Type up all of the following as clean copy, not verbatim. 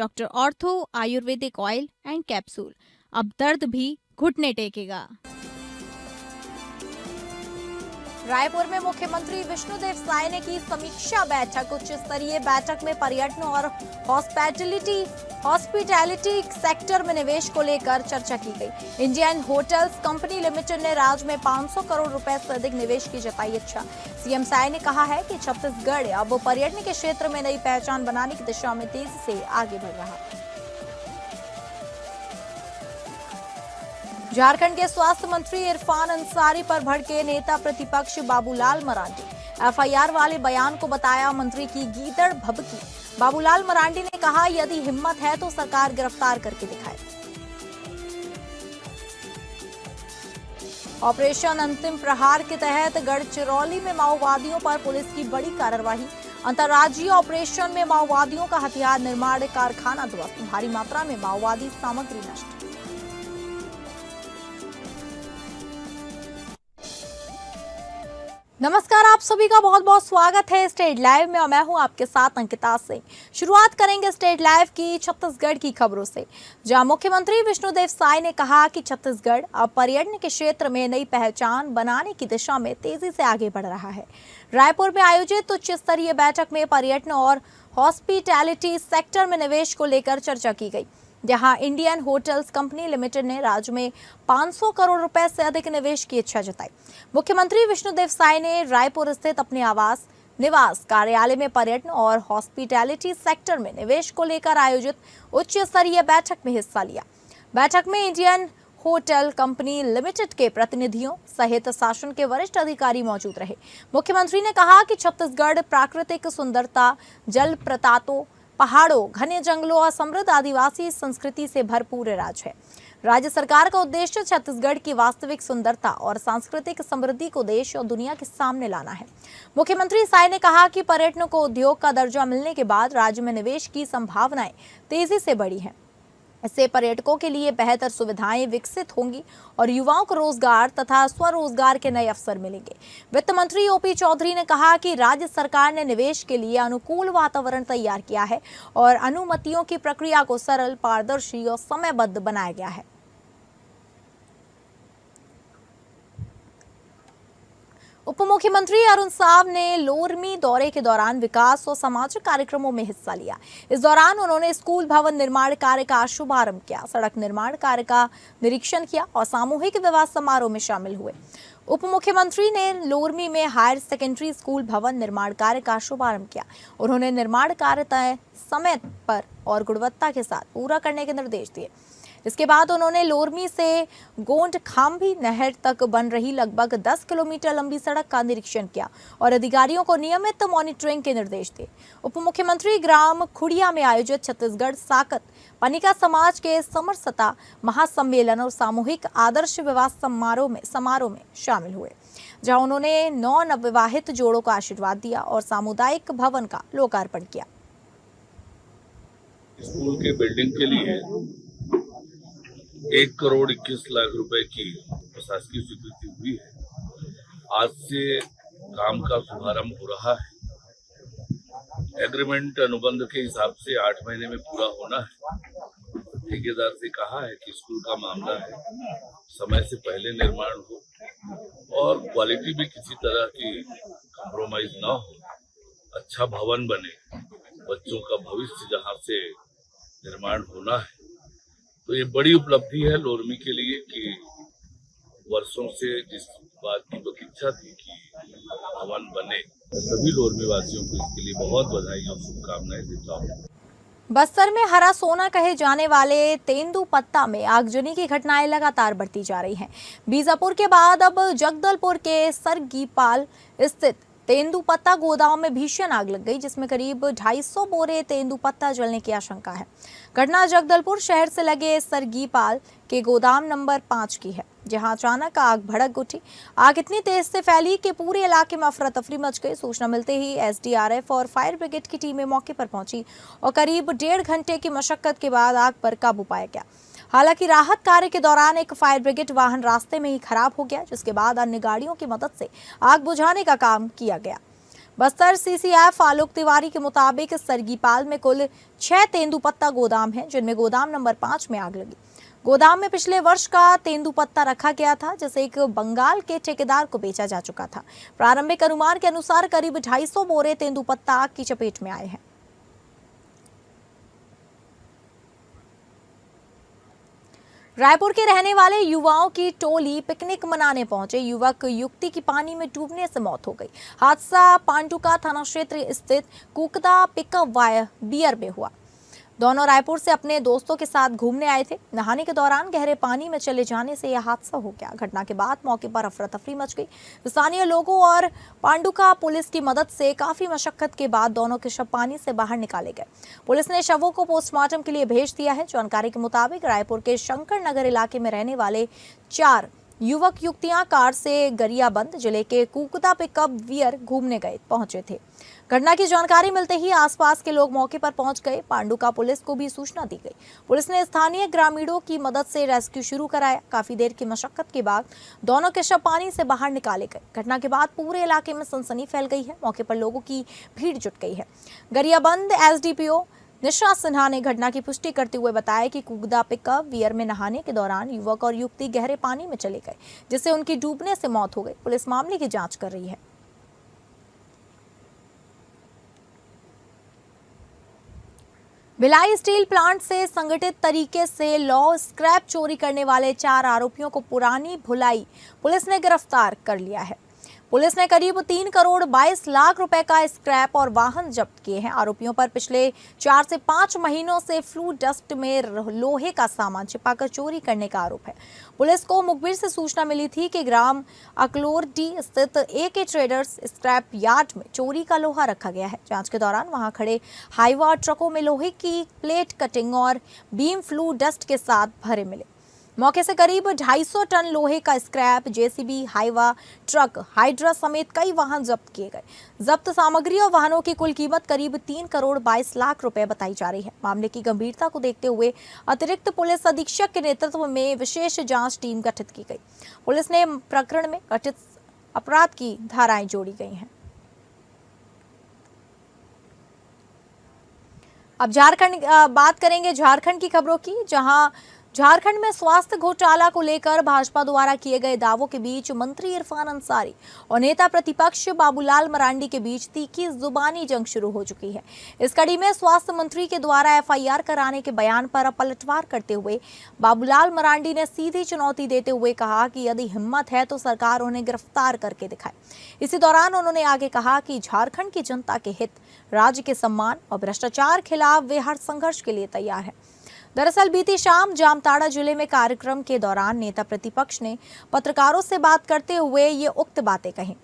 Doctor ortho Ayurvedic oil and capsule. अब दर्द भी घुटने टेकेगा। रायपुर में मुख्यमंत्री विष्णुदेव साय ने की समीक्षा बैठक। उच्च स्तरीय बैठक में पर्यटन और हॉस्पिटैलिटी सेक्टर में निवेश को लेकर चर्चा की गई। इंडियन होटल्स कंपनी लिमिटेड ने राज्य में 500 करोड़ रुपए से अधिक निवेश की जताई इच्छा। सीएम साय ने कहा है कि छत्तीसगढ़ अब पर्यटन के क्षेत्र में नई पहचान बनाने की दिशा में तेजी से आगे बढ़ रहा है। झारखंड के स्वास्थ्य मंत्री इरफान अंसारी पर भड़के नेता प्रतिपक्ष बाबूलाल मरांडी। एफआईआर वाले बयान को बताया मंत्री की गीदड़ भभकी। बाबूलाल मरांडी ने कहा, यदि हिम्मत है तो सरकार गिरफ्तार करके दिखाए। ऑपरेशन अंतिम प्रहार के तहत गढ़चिरौली में माओवादियों पर पुलिस की बड़ी कार्रवाई। अंतर्राज्यीय ऑपरेशन में माओवादियों का हथियार निर्माण कारखाना ध्वस्त। भारी मात्रा में माओवादी सामग्री नष्ट। नमस्कार, आप सभी का बहुत बहुत स्वागत है स्टेट लाइव में और मैं हूं आपके साथ अंकिता सिंह। शुरुआत करेंगे स्टेट लाइव की छत्तीसगढ़ की खबरों से, जहां मुख्यमंत्री विष्णुदेव साय ने कहा कि छत्तीसगढ़ अब पर्यटन के क्षेत्र में नई पहचान बनाने की दिशा में तेजी से आगे बढ़ रहा है। रायपुर में आयोजित उच्च स्तरीय बैठक में पर्यटन और हॉस्पिटैलिटी सेक्टर में निवेश को लेकर चर्चा की गई, जहां इंडियन होटल्स कंपनी लिमिटेड ने राज्य में 500 करोड़ रुपए से अधिक निवेश की इच्छा जताई। मुख्यमंत्री विष्णुदेव साय ने रायपुर स्थित अपने निवास कार्यालय में पर्यटन और हॉस्पिटैलिटी सेक्टर में निवेश को लेकर आयोजित उच्च स्तरीय बैठक में हिस्सा लिया। बैठक में इंडियन होटल कंपनी लिमिटेड के प्रतिनिधियों सहित शासन के वरिष्ठ अधिकारी मौजूद रहे। मुख्यमंत्री ने कहा कि छत्तीसगढ़ प्राकृतिक सुंदरता, जल प्रपातों, पहाड़ों, घने जंगलों और समृद्ध आदिवासी संस्कृति से भरपूर राज्य है। राज्य सरकार का उद्देश्य छत्तीसगढ़ की वास्तविक सुंदरता और सांस्कृतिक समृद्धि को देश और दुनिया के सामने लाना है। मुख्यमंत्री साय ने कहा कि पर्यटन को उद्योग का दर्जा मिलने के बाद राज्य में निवेश की संभावनाएं तेजी से बढ़ी हैं। इससे पर्यटकों के लिए बेहतर सुविधाएं विकसित होंगी और युवाओं को रोजगार तथा स्वरोजगार के नए अवसर मिलेंगे। वित्त मंत्री ओपी चौधरी ने कहा कि राज्य सरकार ने निवेश के लिए अनुकूल वातावरण तैयार किया है और अनुमतियों की प्रक्रिया को सरल, पारदर्शी और समयबद्ध बनाया गया है। उप मुख्यमंत्री अरुण साव ने लोरमी दौरे के दौरान विकास और सामाजिक कार्यक्रमों में हिस्सा लिया। इस दौरान उन्होंने स्कूल भवन निर्माण कार्य का शुभारंभ किया, सड़क निर्माण कार्य का निरीक्षण किया और सामूहिक विवाह समारोह में शामिल हुए। उप मुख्यमंत्री ने लोरमी में हायर सेकेंडरी स्कूल भवन निर्माण कार्य का शुभारंभ किया। उन्होंने निर्माण कार्य तय समय पर और गुणवत्ता के साथ पूरा करने के निर्देश दिए। इसके बाद उन्होंने लोरमी से गोंड खाम्भी नहर तक बन रही लगभग 10 किलोमीटर लंबी सड़क का निरीक्षण किया और अधिकारियों को नियमित मॉनिटरिंग के निर्देश दिए। उप मुख्यमंत्री ग्राम खुड़िया में आयोजित छत्तीसगढ़ साकत पनिका समाज के समरसता महासम्मेलन और सामूहिक आदर्श विवाह समारोह में शामिल हुए, जहां उन्होंने 9 नवविवाहित जोड़ों का आशीर्वाद दिया और सामुदायिक भवन का लोकार्पण किया। स्कूल के बिल्डिंग के लिए 1 करोड़ 21 लाख रुपए की प्रशासकीय स्वीकृति हुई है। आज से काम का शुभारंभ हो रहा है। एग्रीमेंट अनुबंध के हिसाब से 8 महीने में पूरा होना है। ठेकेदार से कहा है कि स्कूल का मामला है, समय से पहले निर्माण हो और क्वालिटी भी किसी तरह की कॉम्प्रोमाइज ना हो, अच्छा भवन बने, बच्चों का भविष्य जहाँ से निर्माण होना है। तो ये बड़ी उपलब्धि है लोरमी के लिए कि वर्षों से जिस बात की प्रतीक्षा थी कि भवन बने, सभी लोरमी वासियों को इसके लिए बहुत बधाई और शुभकामनाएं देता हूँ। बस्तर में हरा सोना कहे जाने वाले तेंदुपत्ता में आगजनी की घटनाएं लगातार बढ़ती जा रही हैं। बीजापुर के बाद अब जगदलपुर के सरगीपाल स्थित तेंदुपत्ता गोदाम में भीषण आग लग गई, जिसमें करीब 250 बोरे तेंदुपत्ता जलने की आशंका है। घटना जगदलपुर शहर से लगे सरगीपाल के गोदाम नंबर 5 की है, जहां अचानक आग भड़क उठी। आग इतनी तेज से फैली कि पूरे इलाके में अफरा तफरी मच गई। सूचना मिलते ही एसडीआरएफ और फायर ब्रिगेड की टीमें मौके पर पहुंची और करीब 1.5 घंटे की मशक्कत के बाद आग पर काबू पाया गया। हालांकि राहत कार्य के दौरान एक फायर ब्रिगेड वाहन रास्ते में ही खराब हो गया, जिसके बाद अन्य गाड़ियों की मदद से आग बुझाने का काम किया गया। बस्तर CCF आलोक तिवारी के मुताबिक सरगीपाल में कुल 6 तेंदुपत्ता गोदाम हैं, जिनमें गोदाम नंबर 5 में आग लगी। गोदाम में पिछले वर्ष का तेंदुपत्ता रखा गया था, जिसे एक बंगाल के ठेकेदार को बेचा जा चुका था। प्रारंभिक अनुमान के अनुसार करीब 250 बोरे तेंदुपत्ता आग की चपेट में आए हैं। रायपुर के रहने वाले युवाओं की टोली पिकनिक मनाने पहुंचे युवक युवती की पानी में डूबने से मौत हो गई। हादसा पांडुका थाना क्षेत्र स्थित कुकदा पिकअप बियर में हुआ। दोनों रायपुर से अपने दोस्तों के साथ घूमने आए थे। नहाने के दौरान गहरे पानी में चले जाने से यह हादसा हो गया। घटना के बाद मौके पर अफरा तफरी मच गई। स्थानीय लोगों और पांडुका पुलिस की मदद से काफी मशक्कत के बाद दोनों के शव पानी से बाहर निकाले गए। पुलिस ने शवों को पोस्टमार्टम के लिए भेज दिया है। जानकारी के मुताबिक रायपुर के शंकर नगर इलाके में रहने वाले 4 युवक युवतियां कार से गरियाबंद जिले के कुकदा पिकअप वियर घूमने पहुंचे थे। घटना की जानकारी मिलते ही आसपास के लोग मौके पर पहुंच गए। पांडुका पुलिस को भी सूचना दी गई। पुलिस ने स्थानीय ग्रामीणों की मदद से रेस्क्यू शुरू कराया। काफी देर की मशक्कत के बाद दोनों के शव पानी से बाहर निकाले गए। घटना के बाद पूरे इलाके में सनसनी फैल गई है। मौके पर लोगों की भीड़ जुट गई है। गरियाबंद SDPO निशा सिन्हा ने घटना की पुष्टि करते हुए बताया कि कुकदा पिकअप वियर में नहाने के दौरान युवक और युवती गहरे पानी में चले गए, जिससे उनकी डूबने से मौत हो गई। पुलिस मामले की जांच कर रही है। भिलाई स्टील प्लांट से संगठित तरीके से लॉ स्क्रैप चोरी करने वाले 4 आरोपियों को पुरानी भुलाई पुलिस ने गिरफ्तार कर लिया है। पुलिस ने करीब 3 करोड़ 22 लाख रुपए का स्क्रैप और वाहन जब्त किए हैं। आरोपियों पर पिछले 4 से 5 महीनों से फ्लू डस्ट में लोहे का सामान छिपाकर चोरी करने का आरोप है। पुलिस को मुखबिर से सूचना मिली थी कि ग्राम अकलोरडी स्थित AK ट्रेडर्स स्क्रैप यार्ड में चोरी का लोहा रखा गया है। जांच के दौरान वहां खड़े हाईवा ट्रकों में लोहे की प्लेट कटिंग और बीम फ्लू डस्ट के साथ भरे मिले। मौके से करीब 250 टन लोहे का scrap, JCB, Hyva truck, hydra समेत कई वाहन जब्त किए गए। जब्त सामग्री और वाहनों की कुल कीमत करीब 3 करोड़ 22 लाख रुपए बताई जा रही है। मामले की गंभीरता को देखते हुए अतिरिक्त पुलिस अधीक्षक के नेतृत्व में विशेष जांच टीम गठित की गई। पुलिस ने प्रकरण में गठित अपराध की धाराएं जोड़ी गई हैं। अब बात करेंगे झारखंड की खबरों की, जहां झारखंड में स्वास्थ्य घोटाला को लेकर भाजपा द्वारा किए गए दावों के बीच मंत्री इरफान अंसारी और नेता प्रतिपक्ष बाबूलाल मरांडी के बीच तीखी जुबानी जंग शुरू हो चुकी है। इस कड़ी में स्वास्थ्य मंत्री के द्वारा FIR कराने के बयान पर पलटवार करते हुए बाबूलाल मरांडी ने सीधी चुनौती देते हुए कहा कि यदि हिम्मत है तो सरकार उन्हें गिरफ्तार करके दिखाए। इसी दौरान उन्होंने आगे कहा कि झारखंड की जनता के हित, राज्य के सम्मान और भ्रष्टाचार खिलाफ वे हर संघर्ष के लिए तैयार है। दरअसल बीती शाम जामताड़ा जिले में कार्यक्रम के दौरान नेता प्रतिपक्ष ने पत्रकारों से बात करते हुए ये उक्त बातें कही।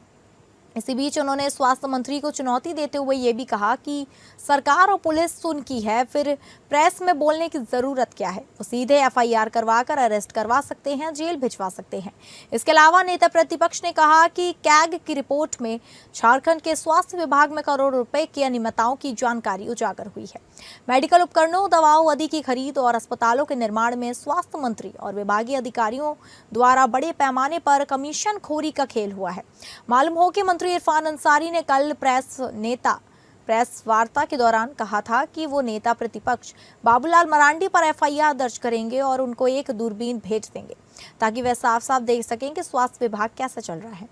इसी बीच उन्होंने स्वास्थ्य मंत्री को चुनौती देते हुए ये भी कहा कि सरकार और पुलिस उनकी है, फिर प्रेस में बोलने की जरूरत क्या है। वो सीधे FIR करवाकर अरेस्ट करवा सकते हैं, जेल भिजवा सकते हैं। इसके अलावा नेता प्रतिपक्ष ने कहा कि कैग की रिपोर्ट में झारखंड के स्वास्थ्य विभाग में करोड़ों रुपए की अनियमितताओं की जानकारी उजागर हुई है। मेडिकल उपकरणों, दवाओं आदि की खरीद और अस्पतालों के निर्माण में स्वास्थ्य मंत्री और विभागीय अधिकारियों द्वारा बड़े पैमाने पर कमीशन खोरी का खेल हुआ है। मालूम हो कि मंत्री इरफान अंसारी ने कल प्रेस वार्ता के दौरान कहा था कि वो नेता प्रतिपक्ष बाबूलाल मरांडी पर FIR दर्ज करेंगे और उनको एक दूरबीन भेज देंगे ताकि वह साफ साफ देख सकें कि स्वास्थ्य विभाग कैसा चल रहा है।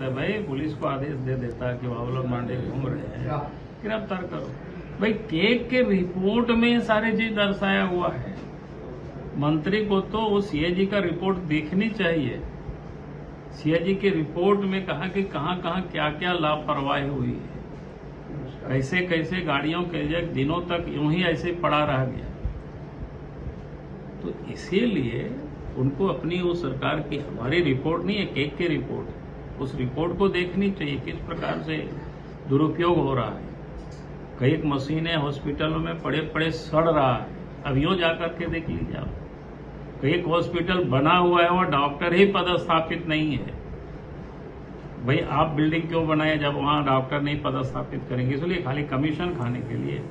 भाई पुलिस को आदेश दे देता कि बाबूलाल मरांडी घूम रहे हैं, गिरफ्तार करो। भाई केक के रिपोर्ट में सारी चीज दर्शाया हुआ है। मंत्री को तो वो CAG का रिपोर्ट देखनी चाहिए। CAG की रिपोर्ट में कहा कि कहां कहां क्या क्या लापरवाही हुई है, कैसे कैसे गाड़ियों के दिनों तक यूं ही ऐसे पड़ा रह गया। तो इसीलिए उनको अपनी उस सरकार की, हमारी रिपोर्ट नहीं है, केक की रिपोर्ट, उस रिपोर्ट को देखनी चाहिए किस प्रकार से दुरुपयोग हो रहा है। कई मशीनें हॉस्पिटलों में पड़े पड़े सड़ रहा है, अब यूं जाकर के देख लीजिए आप। एक हॉस्पिटल बना हुआ है, वो डॉक्टर ही पदस्थापित नहीं है। भाई आप बिल्डिंग क्यों बनाए जब वहां डॉक्टर नहीं पदस्थापित करेंगे? इसलिए खाली कमीशन खाने के लिए।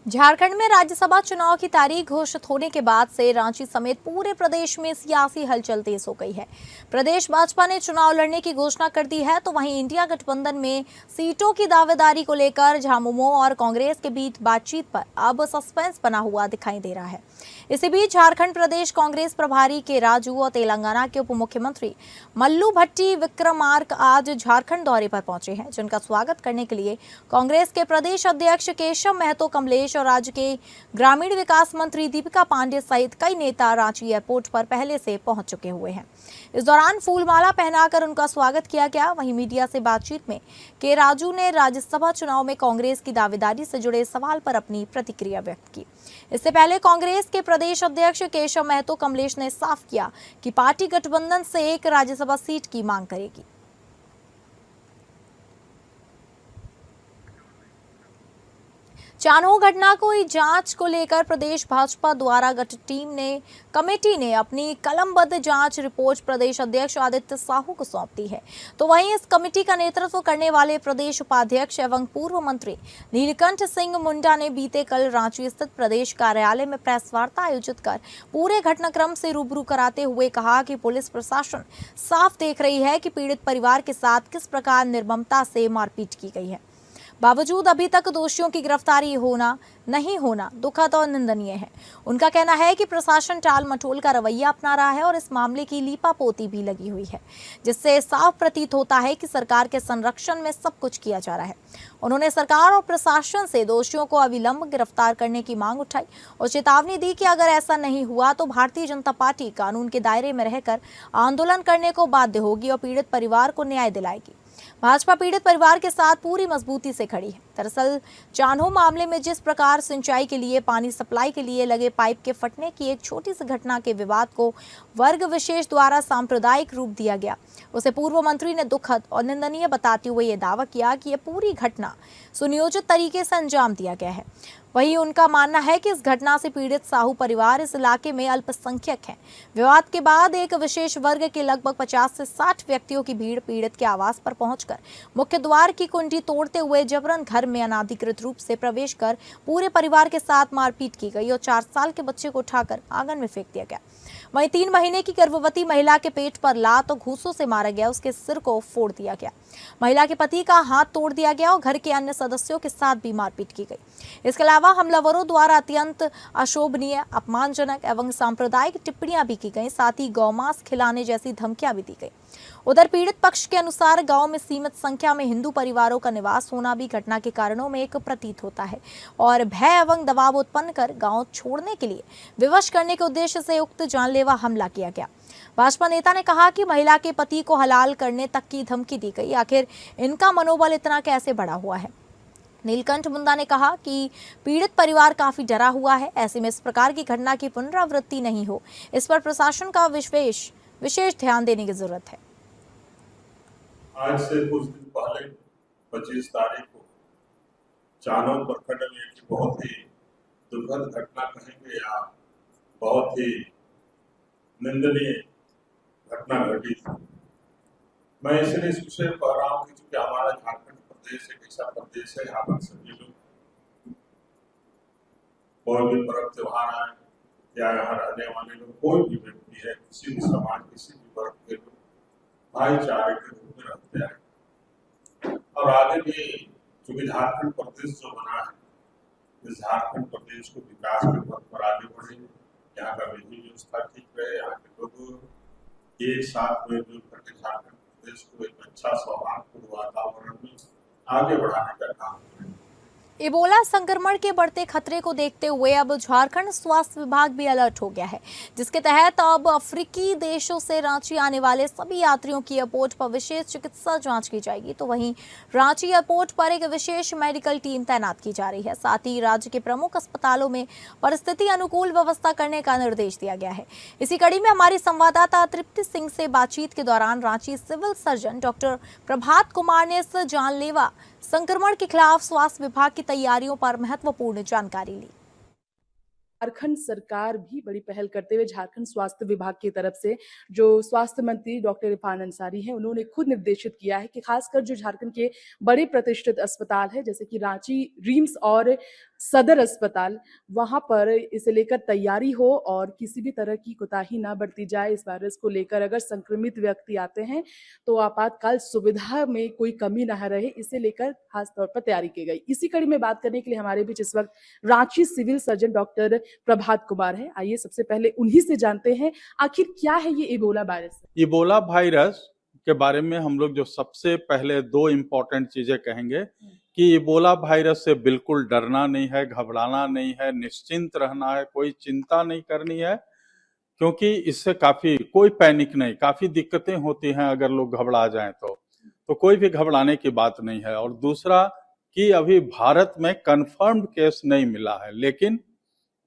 झारखंड में राज्यसभा चुनाव की तारीख घोषित होने के बाद से रांची समेत पूरे प्रदेश में सियासी हलचल तेज हो गई है। प्रदेश भाजपा ने चुनाव लड़ने की घोषणा कर दी है, तो वहीं इंडिया गठबंधन में सीटों की दावेदारी को लेकर झामुमो और कांग्रेस के बीच बातचीत पर अब सस्पेंस बना हुआ दिखाई दे रहा है। इसी बीच झारखंड प्रदेश कांग्रेस प्रभारी के राजू और तेलंगाना के उप मुख्यमंत्री मल्लू भट्टी विक्रमार्क आज झारखंड दौरे पर पहुंचे हैं, जिनका स्वागत करने के लिए कांग्रेस के प्रदेश अध्यक्ष केशव महतो कमलेश और राज्य के ग्रामीण विकास मंत्री दीपिका पांडे सहित कई नेता रांची एयरपोर्ट पर पहले से पहुंच चुके हुए हैं। इस दौरान फूलमाला पहनाकर उनका स्वागत किया गया। वहीं मीडिया से बातचीत में के राजू ने राज्यसभा चुनाव में कांग्रेस की दावेदारी से जुड़े सवाल पर अपनी प्रतिक्रिया व्यक्त की। इससे पहले कांग्रेस के प्रदेश अध्यक्ष केशव महतो कमलेश ने साफ किया कि पार्टी गठबंधन से एक राज्यसभा सीट की मांग करेगी। चानो घटना को जांच को लेकर प्रदेश भाजपा द्वारा गठित कमेटी ने अपनी कलमबद्ध जांच रिपोर्ट प्रदेश अध्यक्ष आदित्य साहू को सौंप दी है। तो वहीं इस कमेटी का नेतृत्व करने वाले प्रदेश उपाध्यक्ष एवं पूर्व मंत्री नीलकंठ सिंह मुंडा ने बीते कल रांची स्थित प्रदेश कार्यालय में प्रेस वार्ता आयोजित कर पूरे घटनाक्रम से रूबरू कराते हुए कहा कि पुलिस प्रशासन साफ देख रही है कि पीड़ित परिवार के साथ किस प्रकार निर्ममता से मारपीट की गई है। बावजूद अभी तक दोषियों की गिरफ्तारी नहीं होना दुखद और निंदनीय है। उनका कहना है कि प्रशासन टाल मटोल का रवैया अपना रहा है और इस मामले की लीपापोती भी लगी हुई है, जिससे साफ प्रतीत होता है कि सरकार के संरक्षण में सब कुछ किया जा रहा है। उन्होंने सरकार और प्रशासन से दोषियों को अविलंब गिरफ्तार करने की मांग उठाई और चेतावनी दी कि अगर ऐसा नहीं हुआ तो भारतीय जनता पार्टी कानून के दायरे में रहकर आंदोलन करने को बाध्य होगी और पीड़ित परिवार को न्याय दिलाएगी। भाजपा पीड़ित परिवार के साथ पूरी मजबूती से खड़ी है। दरअसल चान्हो मामले में जिस प्रकार सिंचाई के लिए पानी सप्लाई के लिए लगे पाइप के फटने की एक छोटी सी घटना के विवाद को वर्ग विशेष द्वारा सांप्रदायिक रूप दिया गया, उसे पूर्व मंत्री ने दुखद और निंदनीय बताते हुए यह दावा किया कि यह पूरी घटना सुनियोजित तरीके से अंजाम दिया गया है। वहीं उनका मानना है कि इस घटना से पीड़ित साहू परिवार इस इलाके में अल्पसंख्यक है। विवाद के बाद एक विशेष वर्ग के लगभग 50 से 60 व्यक्तियों की भीड़ पीड़ित के आवास पर पहुंचकर मुख्य द्वार की कुंडी तोड़ते हुए जबरन घर में अनाधिकृत रूप से प्रवेश कर पूरे परिवार के साथ मारपीट की गई और 4 साल के बच्चे को उठाकर आंगन में फेंक दिया गया। वहीं 3 महीने की गर्भवती महिला के पेट पर लात और घूंसों से मारा गया, उसके सिर को फोड़ दिया गया। महिला के पति का हाथ तोड़ दिया गया और घर के अन्य सदस्यों के साथ भी मारपीट की गई। इसके अलावा हमलावरों द्वारा अत्यंत अशोभनीय, अपमानजनक एवं सांप्रदायिक टिप्पणियां भी की गई, साथ ही गौमांस खिलाने जैसी धमकियां भी दी गई। उधर पीड़ित पक्ष के अनुसार गांव में सीमित संख्या में हिंदू परिवारों का निवास होना भी घटना के कारणों में एक प्रतीत होता है और भय एवं दबाव उत्पन्न कर गांव छोड़ने के लिए विवश करने के उद्देश्य से उक्त जानलेवा हमला किया गया। भाजपा नेता ने कहा कि महिला के पति को हलाल करने तक की धमकी दी गई। आखिर इनका मनोबल इतना कैसे बढ़ा हुआ है? नीलकंठ मुंडा ने कहा कि पीड़ित परिवार काफी डरा हुआ है, ऐसे में इस प्रकार की घटना की पुनरावृत्ति नहीं हो, इस पर प्रशासन का विशेष ध्यान देने की जरूरत है। आज से कुछ दिन पहले 25 तारीख को चानो प्रखंड में एक बहुत ही दुखद घटना कहेंगे या बहुत ही निंदनीय घटना घटी थी। मैं इसलिए इस विषय पर कह रहा हूँ कि चूंकि हमारा झारखंड प्रदेश एक ऐसा प्रदेश है, यहाँ पर सभी लोग कोई भी पर्व त्योहार आए या यहाँ रहने वाले लोग, कोई भी व्यक्ति है, किसी भी समाज, किसी भी वर्ग के लोग भाईचारे के रूप में रहते हैं। और आगे भी चूंकि झारखंड प्रदेश जो बना है, इस झारखंड प्रदेश को विकास के पथ पर आगे बढ़े, यहाँ का विधि व्यवस्था ठीक रहे, यहाँ के लोग एक साथ मिलजुल करके झारखंड प्रदेश को एक अच्छा सौहार्दपूर्ण वातावरण में आगे बढ़ाने का काम करें। इबोला संक्रमण के बढ़ते खतरे को देखते हुए अब झारखंड स्वास्थ्य विभाग भी अलर्ट हो गया है, जिसके तहत अब अफ्रीकी देशों से रांची आने वाले सभी यात्रियों की एयरपोर्ट पर विशेष चिकित्सा जांच की जाएगी। तो वहीं रांची एयरपोर्ट पर एक विशेष मेडिकल टीम तैनात की जा रही है। साथ ही राज्य के प्रमुख अस्पतालों में परिस्थिति अनुकूल व्यवस्था करने का निर्देश दिया गया है। इसी कड़ी में हमारी संवाददाता तृप्ति सिंह से बातचीत के दौरान Ranchi civil surgeon doctor Prabhat Kumar ने इस जानलेवा संक्रमण के खिलाफ स्वास्थ्य विभाग की तैयारियों पर महत्वपूर्ण जानकारी ली। झारखंड सरकार भी बड़ी पहल करते हुए झारखंड स्वास्थ्य विभाग की तरफ से जो स्वास्थ्य मंत्री डॉक्टर इरफान अंसारी हैं, उन्होंने खुद निर्देशित किया है कि खासकर जो झारखंड के बड़े प्रतिष्ठित अस्पताल है जैसे कि रांची रिम्स और सदर अस्पताल, वहां पर इसे लेकर तैयारी हो और किसी भी तरह की कोताही ना बरती जाए इस वायरस को लेकर। अगर संक्रमित व्यक्ति आते हैं तो आपातकाल सुविधा में कोई कमी ना रहे, इसे लेकर खास तौर पर तैयारी की गई। इसी कड़ी में बात करने के लिए हमारे बीच इस वक्त Ranchi civil surgeon doctor Prabhat Kumar है। आइए सबसे पहले उन्हीं से जानते हैं आखिर क्या है ये इबोला वायरस। इबोला वायरस के बारे में हम लोग जो सबसे पहले दो इम्पोर्टेंट चीजें कहेंगे कि इबोला वायरस से बिल्कुल डरना नहीं है, घबराना नहीं है, निश्चिंत रहना है, कोई चिंता नहीं करनी है, क्योंकि इससे काफी कोई पैनिक नहीं, काफी दिक्कतें होती हैं अगर लोग घबरा जाएं तो कोई भी घबराने की बात नहीं है। और दूसरा कि अभी भारत में कंफर्म्ड केस नहीं मिला है, लेकिन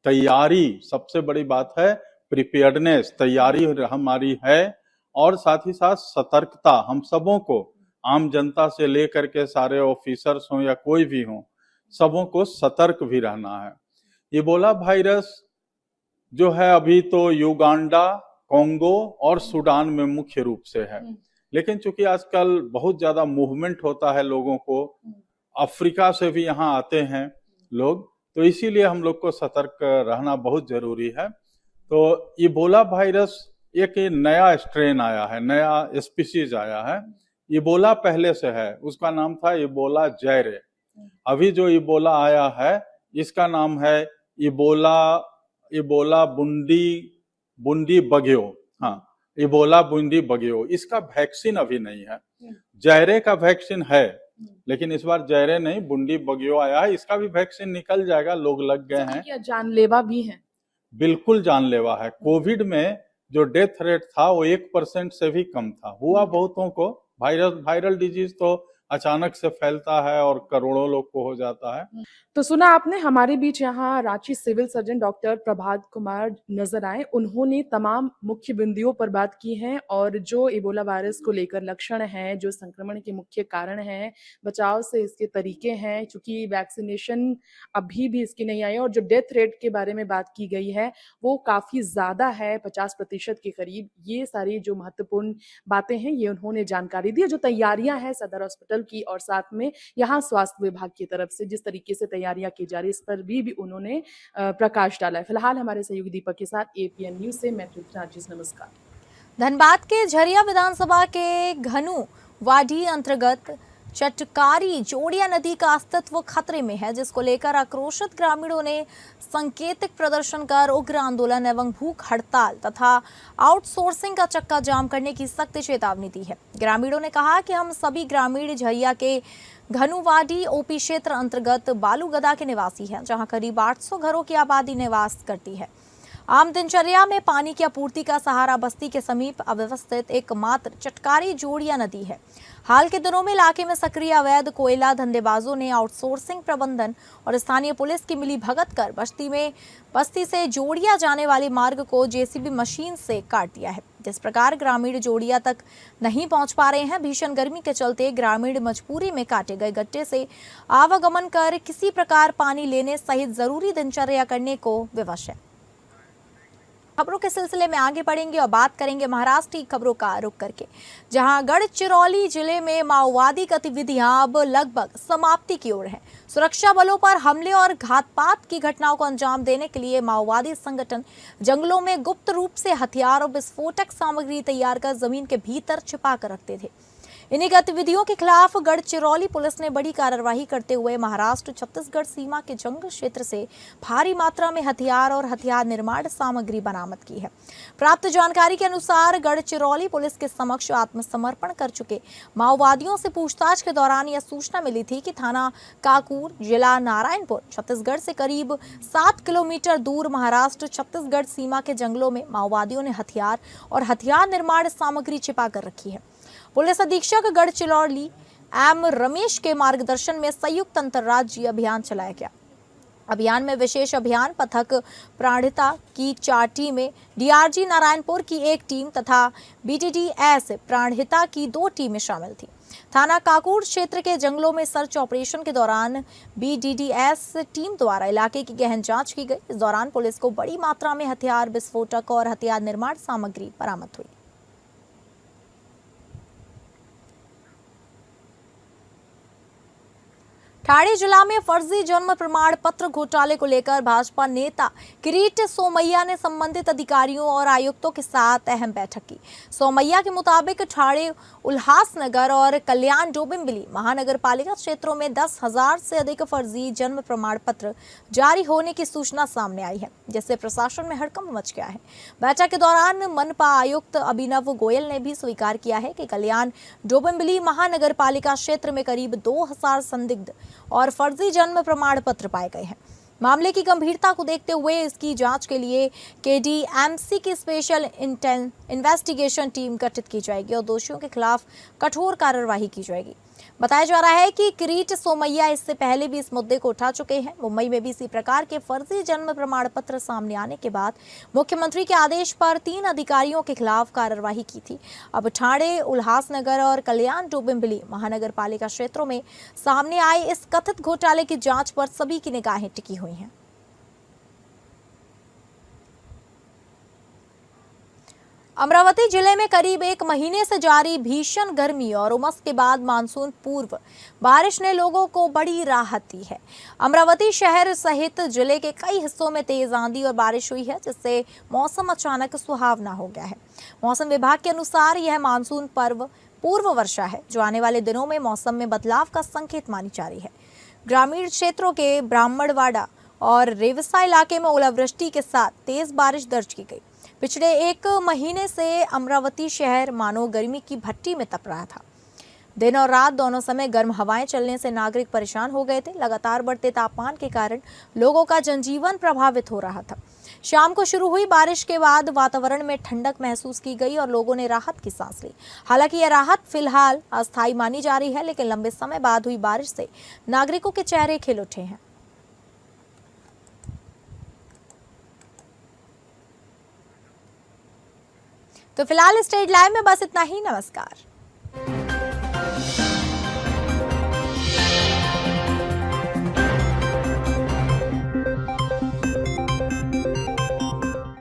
तैयारी सबसे बड़ी बात है, प्रिपेयर्डनेस, तैयारी हमारी है, और साथ ही साथ सतर्कता हम सबों को, आम जनता से लेकर के सारे ऑफिसर्स हों या कोई भी हो, सबों को सतर्क भी रहना है। इबोला वायरस जो है अभी तो युगांडा, कोंगो और सूडान में मुख्य रूप से है, लेकिन चूंकि आजकल बहुत ज्यादा मूवमेंट होता है लोगों को, अफ्रीका से भी यहाँ आते हैं लोग, तो इसीलिए हम लोग को सतर्क रहना बहुत जरूरी है। तो इबोला वायरस एक नया स्ट्रेन आया है, नया स्पीशीज आया है। इबोला पहले से है, उसका नाम था इबोला जैरे। अभी जो इबोला आया है इसका नाम है इबोला बुंडी बग्यो। हाँ, इबोला बुंडी बग्यो। इसका वैक्सीन अभी नहीं है। जैरे का वैक्सीन है, लेकिन इस बार जैरे नहीं, बुंडी बग्यो आया है। इसका भी वैक्सीन निकल जाएगा, लोग लग गए हैं। क्या जानलेवा भी है? बिल्कुल जानलेवा है। कोविड में जो डेथ रेट था वो 1% से भी कम था। हुआ बहुतों को, वायरल डिजीज तो अचानक से फैलता है और करोड़ों लोग को हो जाता है। तो सुना आपने, हमारे बीच यहाँ Ranchi civil surgeon doctor Prabhat Kumar नजर आए। उन्होंने तमाम मुख्य बिंदुओं पर बात की है और जो इबोला वायरस को लेकर लक्षण हैं, जो संक्रमण के मुख्य कारण हैं, बचाव से इसके तरीके हैं, चूंकि वैक्सीनेशन अभी भी इसकी नहीं आई, और जो डेथ रेट के बारे में बात की गई है वो काफी ज्यादा है, 50% के करीब। ये सारी जो महत्वपूर्ण बातें हैं ये उन्होंने जानकारी दी। जो तैयारियां हैं सदर हॉस्पिटल की और साथ में यहाँ स्वास्थ्य विभाग की तरफ से जिस तरीके से तैयारियां की जा रही है, इस पर भी उन्होंने प्रकाश डाला है। फिलहाल हमारे सहयोगी दीपक के साथ एपीएन न्यूज से मैं तृप्ति राजेश, नमस्कार। धनबाद के झरिया विधानसभा के घनु वाडी अंतर्गत चटकारी जोड़िया नदी का अस्तित्व खतरे में है, जिसको लेकर आक्रोशित ग्रामीणों ने सांकेतिक प्रदर्शन कर उग्र आंदोलन एवं भूख हड़ताल तथा आउटसोर्सिंग का चक्का जाम करने की सख्त चेतावनी दी है। ग्रामीणों ने कहा कि हम सभी ग्रामीण झरिया के घनुवाडी ओपी क्षेत्र अंतर्गत बालूगदा के निवासी हैं, जहां करीब 800 घरों की आबादी निवास करती है। आम दिनचर्या में पानी की आपूर्ति का सहारा बस्ती के समीप अव्यवस्थित एकमात्र चटकारी जोड़िया नदी है। हाल के दिनों में इलाके में सक्रिय अवैध कोयला धंधेबाजों ने आउटसोर्सिंग प्रबंधन और स्थानीय पुलिस की मिली भगत कर बस्ती से जोड़िया जाने वाले मार्ग को जेसीबी मशीन से काट दिया है। जिस प्रकार ग्रामीण जोड़िया तक नहीं पहुंच पा रहे हैं, भीषण गर्मी के चलते ग्रामीण मजबूरी में काटे गए गड्ढे से आवागमन कर किसी प्रकार पानी लेने सहित जरूरी दिनचर्या करने को विवश है। खबरों के सिलसिले में आगे बढ़ेंगे और बात करेंगे महाराष्ट्र की खबरों का रुख करके, जहां गढ़चिरौली जिले में माओवादी गतिविधियां अब लगभग समाप्ति की ओर हैं। सुरक्षा बलों पर हमले और घातपात की घटनाओं को अंजाम देने के लिए माओवादी संगठन जंगलों में गुप्त रूप से हथियार और विस्फोटक सामग्री तैयार कर जमीन के भीतर छिपा कर रखते थे। इन्हीं गतिविधियों के खिलाफ गढ़चिरौली पुलिस ने बड़ी कार्रवाई करते हुए महाराष्ट्र छत्तीसगढ़ सीमा के जंगल क्षेत्र से भारी मात्रा में हथियार और हथियार निर्माण सामग्री बरामद की है। प्राप्त जानकारी के अनुसार गढ़चिरौली पुलिस के समक्ष आत्मसमर्पण कर चुके माओवादियों से पूछताछ के दौरान यह सूचना मिली थी कि थाना काकूर, जिला नारायणपुर, छत्तीसगढ़ से करीब 7 किलोमीटर दूर महाराष्ट्र छत्तीसगढ़ सीमा के जंगलों में माओवादियों ने हथियार और हथियार निर्माण सामग्री छिपा कर रखी है। पुलिस अधीक्षक गढ़चिरौली एम रमेश के मार्गदर्शन में संयुक्त अंतर्राज्यीय अभियान चलाया गया। अभियान में विशेष अभियान पथक प्राणहिता की 4 टीमें, डीआरजी नारायणपुर की 1 टीम तथा बीटीडीएस प्राणहिता की 2 टीमें शामिल थी। थाना काकूर क्षेत्र के जंगलों में सर्च ऑपरेशन के दौरान बीडीडीएस टीम द्वारा इलाके की गहन जांच की गई। इस दौरान पुलिस को बड़ी मात्रा में हथियार, विस्फोटक और हथियार निर्माण सामग्री बरामद हुई। ठाणे जिला में फर्जी जन्म प्रमाण पत्र घोटाले को लेकर भाजपा नेता किरीट सोमैया ने संबंधित अधिकारियों और आयुक्तों के साथ अहम बैठक की। सोमैया के मुताबिक ठाणे, उल्हासनगर और कल्याण डोंबिवली महानगर पालिका क्षेत्रों में 10,000 से अधिक फर्जी जन्म प्रमाण पत्र जारी होने की सूचना सामने आई है, जिससे प्रशासन में हड़कंप मच गया है। बैठक के दौरान मनपा आयुक्त अभिनव गोयल ने भी स्वीकार किया है कि कल्याण डोंबिवली महानगर पालिका क्षेत्र में करीब 2,000 संदिग्ध और फर्जी जन्म प्रमाण पत्र पाए गए हैं। मामले की गंभीरता को देखते हुए इसकी जांच के लिए केडीएमसी की स्पेशल इन्वेस्टिगेशन टीम गठित की जाएगी और दोषियों के खिलाफ कठोर कार्रवाई की जाएगी। बताया जा रहा है कि किरीट सोमैया इससे पहले भी इस मुद्दे को उठा चुके हैं। मुंबई में भी इसी प्रकार के फर्जी जन्म प्रमाण पत्र सामने आने के बाद मुख्यमंत्री के आदेश पर 3 अधिकारियों के खिलाफ कार्रवाई की थी। अब ठाणे, उल्हासनगर और कल्याण डोंबिवली महानगर पालिका क्षेत्रों में सामने आए इस कथित घोटाले की जांच पर सभी की निगाहें टिकी हुई हैं। अमरावती जिले में करीब 1 महीने से जारी भीषण गर्मी और उमस के बाद मानसून पूर्व बारिश ने लोगों को बड़ी राहत दी है। अमरावती शहर सहित जिले के कई हिस्सों में तेज आंधी और बारिश हुई है, जिससे मौसम अचानक सुहावना हो गया है। मौसम विभाग के अनुसार यह मानसून पूर्व वर्षा है, जो आने वाले दिनों में मौसम में बदलाव का संकेत मानी जा रही है। ग्रामीण क्षेत्रों के ब्राह्मणवाड़ा और रेवसा इलाके में ओलावृष्टि के साथ तेज बारिश दर्ज की गई। पिछले 1 महीने से अमरावती शहर मानो गर्मी की भट्टी में तप रहा था। दिन और रात दोनों समय गर्म हवाएं चलने से नागरिक परेशान हो गए थे। लगातार बढ़ते तापमान के कारण लोगों का जनजीवन प्रभावित हो रहा था। शाम को शुरू हुई बारिश के बाद वातावरण में ठंडक महसूस की गई और लोगों ने राहत की सांस ली। हालांकि यह राहत फिलहाल अस्थायी मानी जा रही है, लेकिन लंबे समय बाद हुई बारिश से नागरिकों के चेहरे खिल उठे हैं। तो फिलहाल स्टेट लाइव में बस इतना ही। नमस्कार।